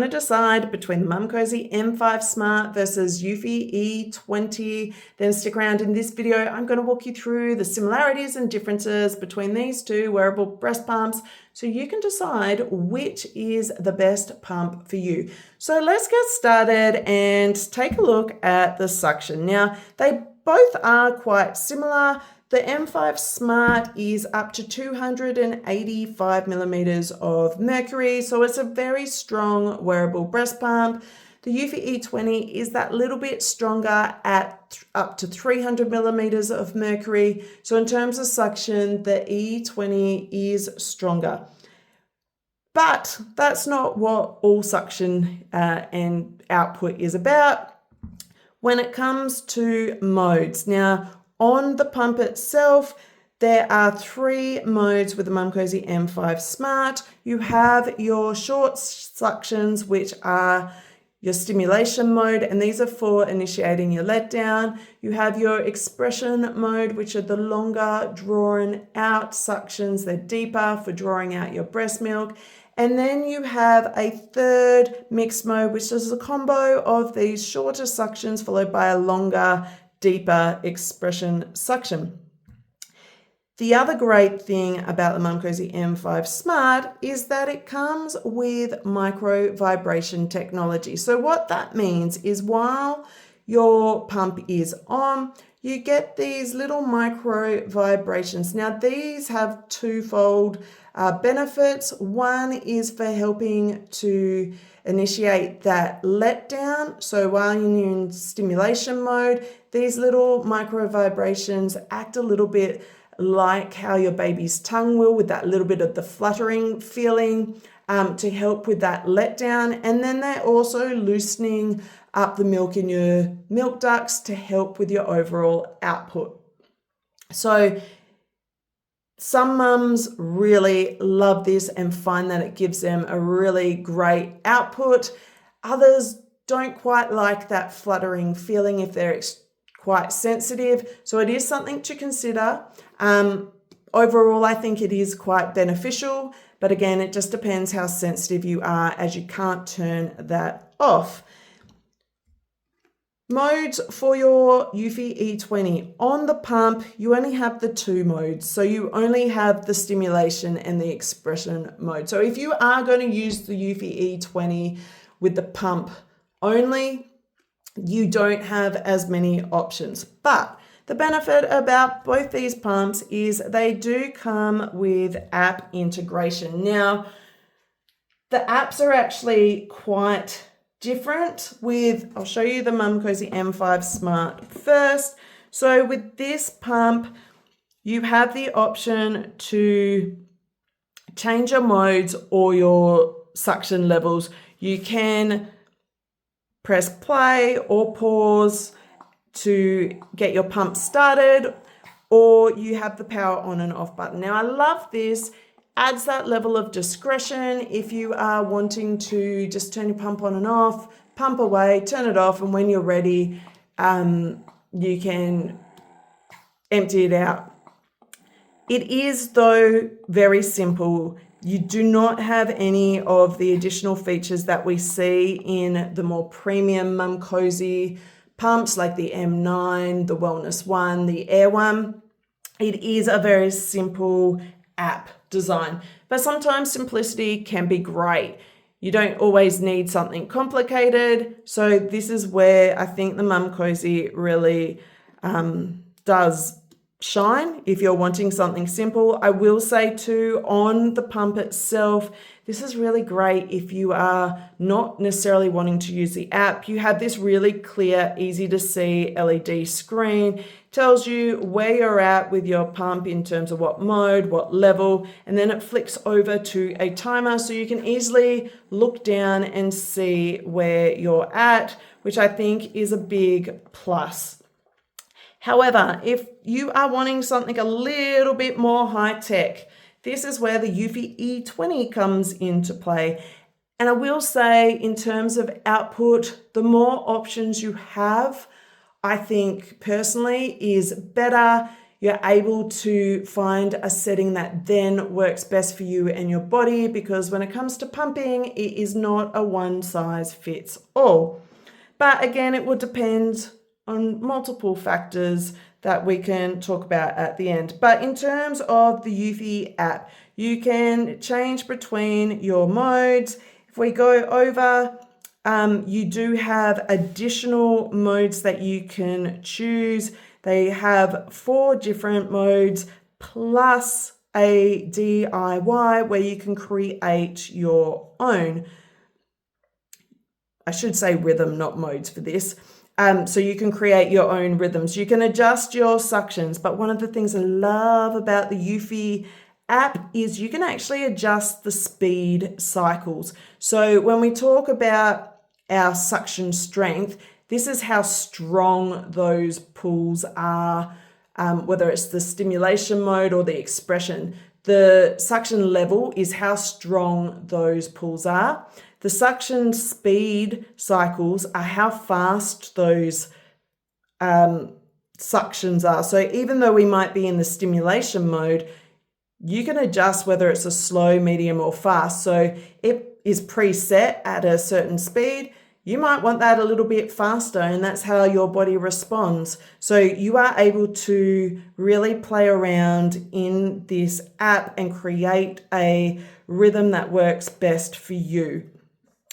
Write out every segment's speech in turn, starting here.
to decide between the Momcozy M5 Smart versus Eufy E20. Then stick around. In this video, I'm going to walk you through the similarities and differences between these two wearable breast pumps so you can decide which is the best pump for you. So let's get started and take a look at the suction. Now, they both are quite similar. The M5 Smart is up to 285 millimeters of mercury, so it's a very strong wearable breast pump. The Eufy E20 is that little bit stronger at up to 300 millimeters of mercury. So in terms of suction, the E20 is stronger. But that's not what all suction and output is about when it comes to modes. Now, on the pump itself, there are 3 modes with the Momcozy M5 Smart. You have your short suctions, which are your stimulation mode, and these are for initiating your letdown. You have your expression mode, which are the longer drawn out suctions. They're deeper for drawing out your breast milk. And then you have a third mixed mode, which is a combo of these shorter suctions followed by a longer, deeper expression suction. The other great thing about the Momcozy M5 Smart is that it comes with microvibration technology. So what that means is while your pump is on, you get these little micro vibrations. Now these have twofold benefits. One is for helping to initiate that letdown. So while you're in stimulation mode, these little micro vibrations act a little bit like how your baby's tongue will, with that little bit of the fluttering feeling to help with that letdown. And then they're also loosening up the milk in your milk ducts to help with your overall output. So some mums really love this and find that it gives them a really great output. Others don't quite like that fluttering feeling if they're quite sensitive. So it is something to consider. Overall, I think it is quite beneficial, but again, it just depends how sensitive you are, as you can't turn that off. Modes for your Eufy E20. On the pump, you only have the 2 modes. So you only have the stimulation and the expression mode. So if you are going to use the Eufy E20 with the pump only, you don't have as many options. But the benefit about both these pumps is they do come with app integration. Now, the apps are actually quite different I'll show you the Momcozy M5 Smart first. So with this pump, you have the option to change your modes or your suction levels. You can press play or pause to get your pump started, or you have the power on and off button. Now I love this. Adds that level of discretion if you are wanting to just turn your pump on and off, pump away, turn it off, and when you're ready, you can empty it out. It is, though, very simple. You do not have any of the additional features that we see in the more premium Momcozy pumps like the M9, the Wellness One, the Air One. It is a very simple app design, but sometimes simplicity can be great. You don't always need something complicated. So this is where I think the Momcozy really does shine if you're wanting something simple. I will say too, on the pump itself, this is really great if you are not necessarily wanting to use the app. You have this really clear, easy to see LED screen. Tells you where you're at with your pump in terms of what mode, what level, and then it flicks over to a timer so you can easily look down and see where you're at, which I think is a big plus. However, if you are wanting something a little bit more high tech, this is where the Eufy E20 comes into play. And I will say, in terms of output, the more options you have, I think personally is better. you're able to find a setting that then works best for you and your body, because when it comes to pumping, it is not a one size fits all. But again, it will depend on multiple factors that we can talk about at the end. But in terms of the Eufy app, you can change between your modes. If we go over, you do have additional modes that you can choose. They have 4 different modes plus a DIY where you can create your own. I should say rhythm, not modes for this. So you can create your own rhythms. You can adjust your suctions. But one of the things I love about the Eufy app is you can actually adjust the speed cycles. So when we talk about our suction strength, this is how strong those pulls are, whether it's the stimulation mode or the expression. The suction level is how strong those pulls are. The suction speed cycles are how fast those suctions are. So even though we might be in the stimulation mode, you can adjust whether it's a slow, medium, or fast. So it is preset at a certain speed. You might want that a little bit faster, and that's how your body responds. So you are able to really play around in this app and create a rhythm that works best for you.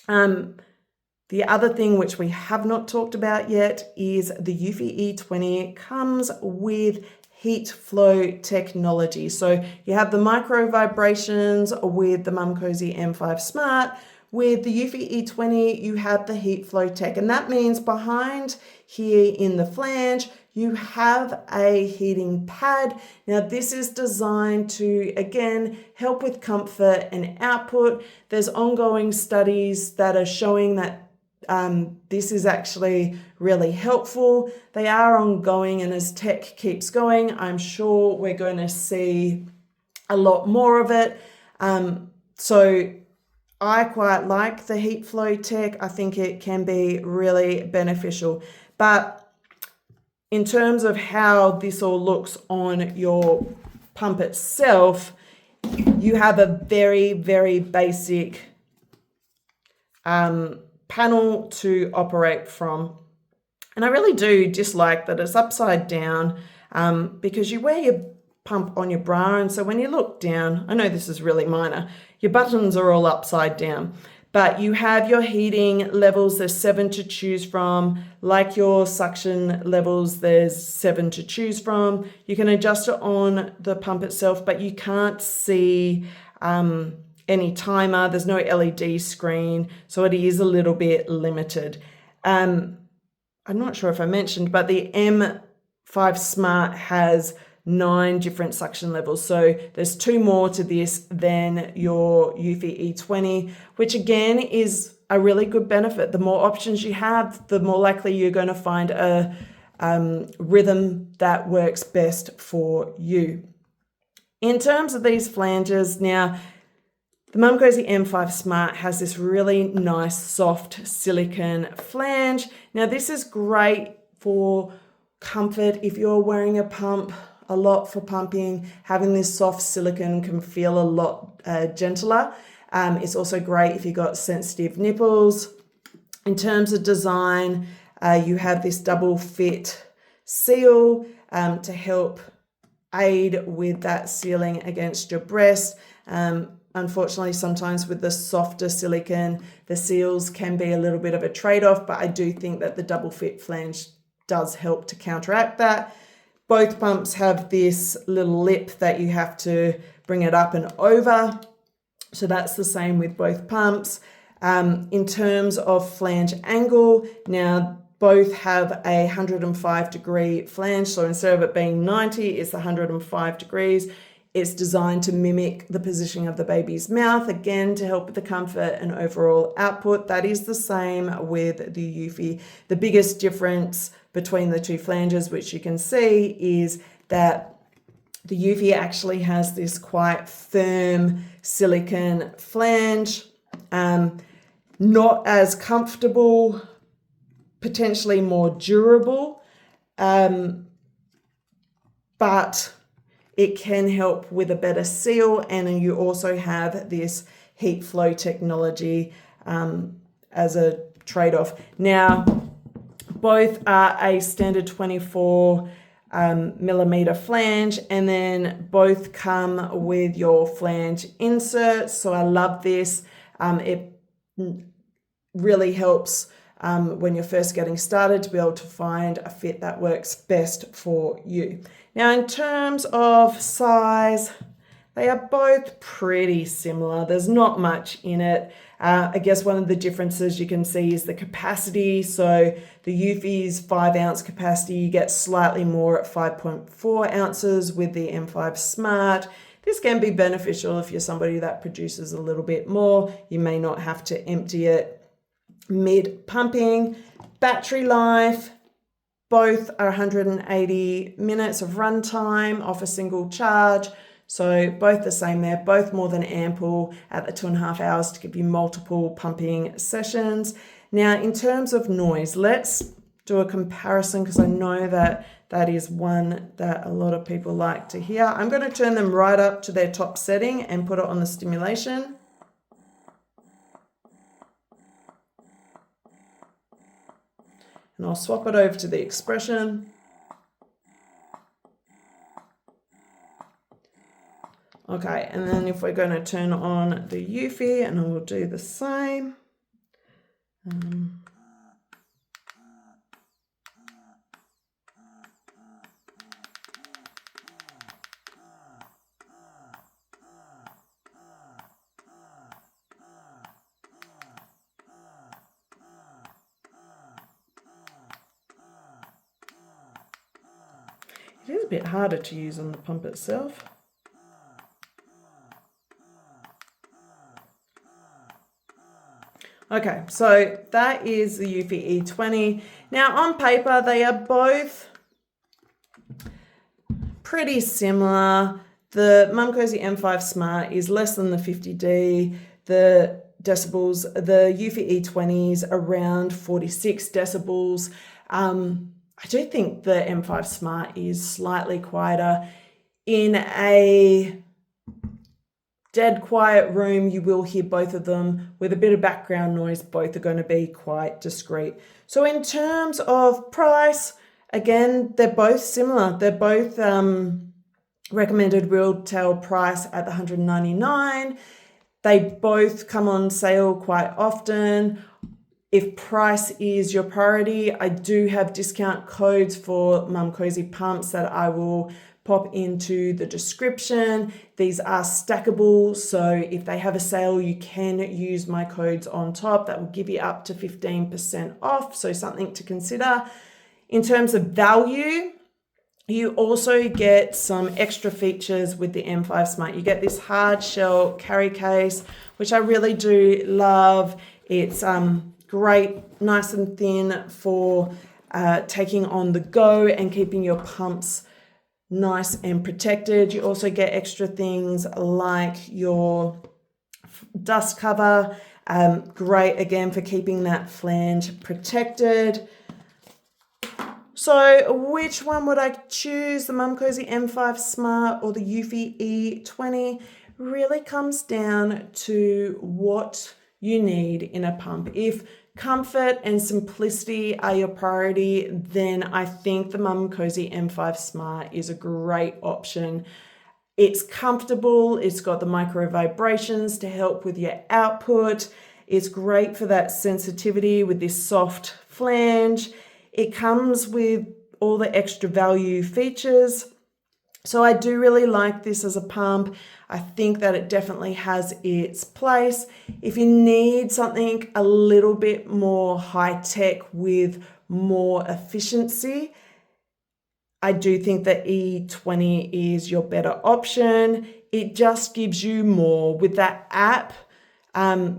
The other thing which we have not talked about yet is the Eufy E20 comes with heat flow technology. So you have the micro vibrations with the Momcozy M5 Smart. With the Eufy E20, you have the heat flow tech, and that means behind here in the flange, you have a heating pad. Now this is designed to, again, help with comfort and output. There's ongoing studies that are showing that this is actually really helpful. They are ongoing, and as tech keeps going, I'm sure we're going to see a lot more of it. So I quite like the heat flow tech. I think it can be really beneficial. But in terms of how this all looks on your pump itself, you have a very, very basic panel to operate from. And I really do dislike that it's upside down because you wear your pump on your bra, and so when you look down, I know this is really minor, your buttons are all upside down, but you have your heating levels. There's 7 to choose from. Like your suction levels, there's 7 to choose from. You can adjust it on the pump itself, but you can't see any timer. There's no LED screen, so it is a little bit limited. I'm not sure if I mentioned, but the M5 Smart has 9 different suction levels. So there's 2 more to this than your Eufy E20, which again is a really good benefit. The more options you have, the more likely you're going to find a rhythm that works best for you. In terms of these flanges, now the Momcozy M5 Smart has this really nice soft silicone flange. Now this is great for comfort. If you're wearing a pump a lot for pumping, having this soft silicone can feel a lot gentler. It's also great if you've got sensitive nipples. In terms of design, you have this double fit seal to help aid with that sealing against your breast. Unfortunately, sometimes with the softer silicone, the seals can be a little bit of a trade-off, but I do think that the double fit flange does help to counteract that. Both pumps have this little lip that you have to bring it up and over. So that's the same with both pumps. In terms of flange angle, now both have a 105-degree flange. So instead of it being 90, it's 105 degrees. It's designed to mimic the positioning of the baby's mouth, again, to help with the comfort and overall output. That is the same with the Eufy. The biggest difference between the 2 flanges, which you can see, is that the Eufy actually has this quite firm silicone flange, not as comfortable, potentially more durable. but it can help with a better seal, and you also have this heat flow technology as a trade-off. Now, both are a standard 24 millimeter flange, and then both come with your flange insert. So I love this. It really helps when you're first getting started to be able to find a fit that works best for you. Now, in terms of size, they are both pretty similar. There's not much in it. I guess one of the differences you can see is the capacity. So the Eufy's 5 ounce capacity, you get slightly more at 5.4 ounces with the M5 Smart. This can be beneficial if you're somebody that produces a little bit more. You may not have to empty it mid-pumping. Battery life, both are 180 minutes of runtime off a single charge. So both the same there, both more than ample at the 2.5 hours to give you multiple pumping sessions. Now, in terms of noise, let's do a comparison because I know that that is one that a lot of people like to hear. I'm going to turn them right up to their top setting and put it on the stimulation. And I'll swap it over to the expression. Okay, and then if we're going to turn on the Eufy, and I will do the same. It is a bit harder to use on the pump itself. Okay, so that is the Eufy E20. Now on paper, they are both pretty similar. The Momcozy M5 Smart is less than the 50D. The decibels, the Eufy E20 around 46 decibels. I do think the M5 Smart is slightly quieter. In a dead quiet room, you will hear both of them. With a bit of background noise, both are going to be quite discreet. So in terms of price, again, they're both similar. They're both recommended retail price at the $199. They both come on sale quite often. If price is your priority, I do have discount codes for Momcozy pumps that I will pop into the description. These are stackable, so if they have a sale, you can use my codes on top. That will give you up to 15% off, so something to consider. In terms of value, you also get some extra features with the M5 Smart. You get this hard shell carry case, which I really do love. It's great, nice and thin for taking on the go and keeping your pumps nice and protected. You also get extra things like your dust cover, great again for keeping that flange protected. So which one would I choose, the Momcozy M5 Smart or the Eufy E20? Really comes down to what you need in a pump. If comfort and simplicity are your priority, then I think the Momcozy M5 Smart is a great option. It's comfortable, it's got the micro vibrations to help with your output. It's great for that sensitivity with this soft flange. It comes with all the extra value features. So I do really like this as a pump. I think that it definitely has its place. If you need something a little bit more high tech with more efficiency, I do think that E20 is your better option. It just gives you more. With that app,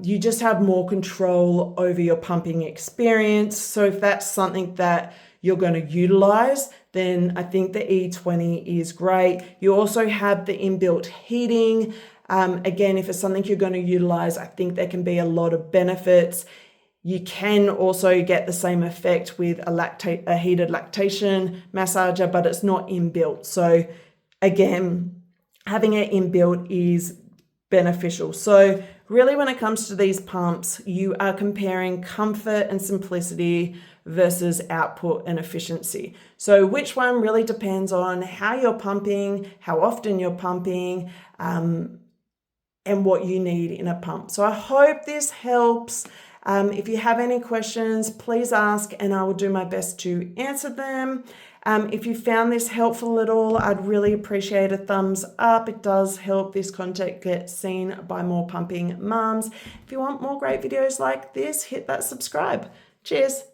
you just have more control over your pumping experience. So if that's something that you're going to utilize, then I think the E20 is great. You also have the inbuilt heating. Again, if it's something you're going to utilize, I think there can be a lot of benefits. You can also get the same effect with a heated lactation massager, but it's not inbuilt. So again, having it inbuilt is beneficial. So really, when it comes to these pumps, you are comparing comfort and simplicity versus output and efficiency. So which one really depends on how you're pumping, how often you're pumping, and what you need in a pump. So I hope this helps. If you have any questions, please ask and I will do my best to answer them. If you found this helpful at all, I'd really appreciate a thumbs up. It does help this content get seen by more pumping mums. If you want more great videos like this, hit that subscribe. Cheers.